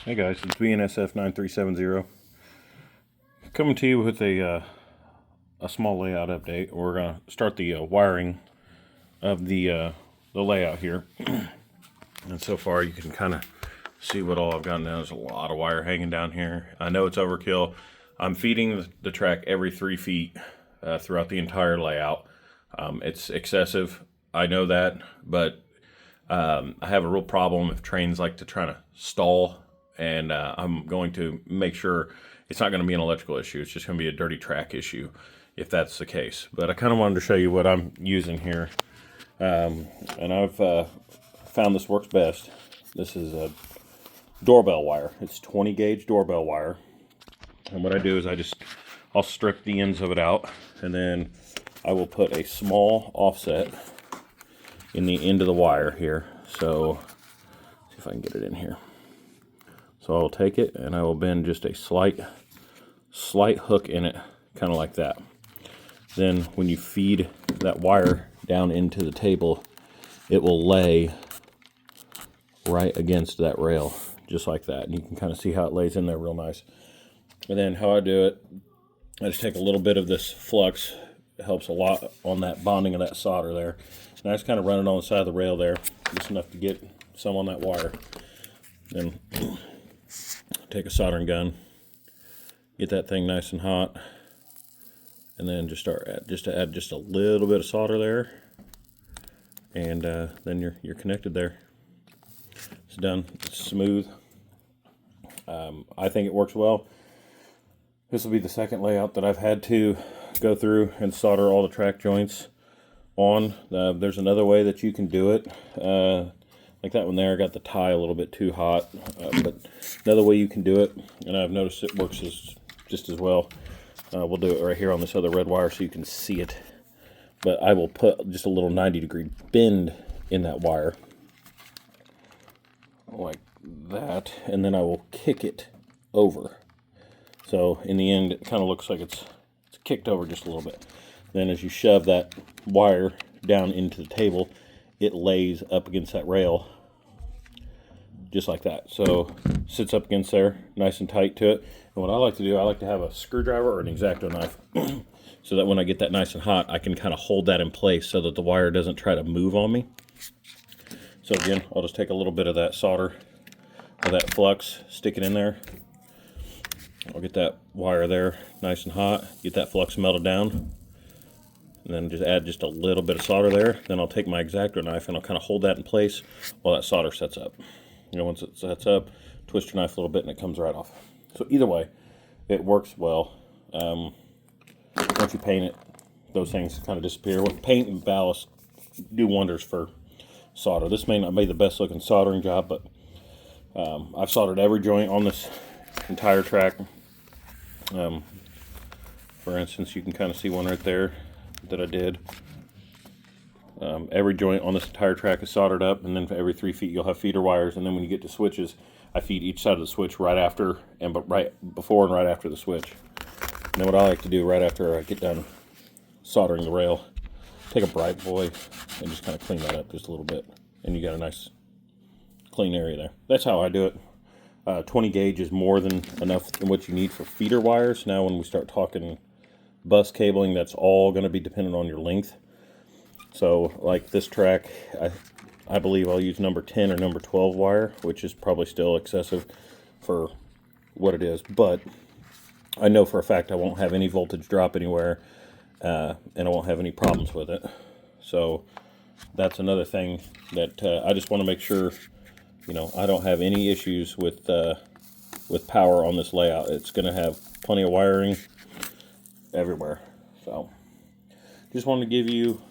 Hey guys, it's BNSF9370 coming to you with a small layout update. We're going to start the wiring of the layout here. And so far you can kind of see what all I've got now. There's a lot of wire hanging down here. I know it's overkill. I'm feeding the track every 3 feet throughout the entire layout. It's excessive, I know that, but I have a real problem if trains like to try to stall, and I'm going to make sure it's not going to be an electrical issue. It's just going to be a dirty track issue if that's the case. But I kind of wanted to show you what I'm using here. And I've found this works best. This is a doorbell wire. It's 20 gauge doorbell wire. And what I do is I'll strip the ends of it out, and then I will put a small offset in the end of the wire here. So, see if I can get it in here. So I'll take it and I will bend just a slight hook in it, kind of like that. Then when you feed that wire down into the table, it will lay right against that rail, just like that. And you can kind of see how it lays in there real nice. And then how I do it, I just take a little bit of this flux. It helps a lot on that bonding of that solder there. And I just kind of run it on the side of the rail there, just enough to get some on that wire. Then take a soldering gun, get that thing nice and hot, and then just add just a little bit of solder there, and then you're connected there. It's done. It's smooth. I think it works well. This will be the second layout that I've had to go through and solder all the track joints on. There's another way that you can do it. Like that one there, got the tie a little bit too hot, but another way you can do it, and I've noticed it works just as well. We'll do it right here on this other red wire so you can see it. But I will put just a little 90-degree bend in that wire, like that, and then I will kick it over. So in the end, it kind of looks like it's kicked over just a little bit. Then as you shove that wire down into the table, it lays up against that rail, just like that. So sits up against there, nice and tight to it. And what I like to do, I like to have a screwdriver or an X-Acto knife, so that when I get that nice and hot, I can kind of hold that in place so that the wire doesn't try to move on me. So again, I'll just take a little bit of that solder, or that flux, stick it in there. I'll get that wire there nice and hot, get that flux melted down, and then just add just a little bit of solder there. Then I'll take my X-Acto knife and I'll kind of hold that in place while that solder sets up. You know, once it sets up, twist your knife a little bit and it comes right off. So either way, it works well. Once you paint it, those things kind of disappear. With paint and ballast do wonders for solder. This may not be the best looking soldering job, but I've soldered every joint on this entire track. For instance, you can kind of see one right there that I did. Every joint on this entire track is soldered up, and then for every 3 feet you'll have feeder wires, and then when you get to switches, I feed each side of the switch right after, right before and right after the switch. And then what I like to do right after I get done soldering the rail, take a bright boy and just kind of clean that up just a little bit, and you got a nice clean area there. That's how I do it. 20 gauge is more than enough than what you need for feeder wires. Now when we start talking bus cabling, that's all going to be dependent on your length. So like this track, I believe I'll use number 10 or number 12 wire, which is probably still excessive for what it is, but I know for a fact I won't have any voltage drop anywhere, and I won't have any problems with it. So that's another thing that I just want to make sure, you know, I don't have any issues with power on this layout. It's going to have plenty of wiring everywhere. So just wanted to give you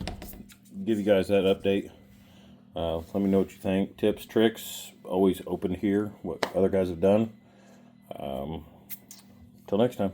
guys that update. Let me know what you think. Tips, tricks, always open to hear what other guys have done. Till next time.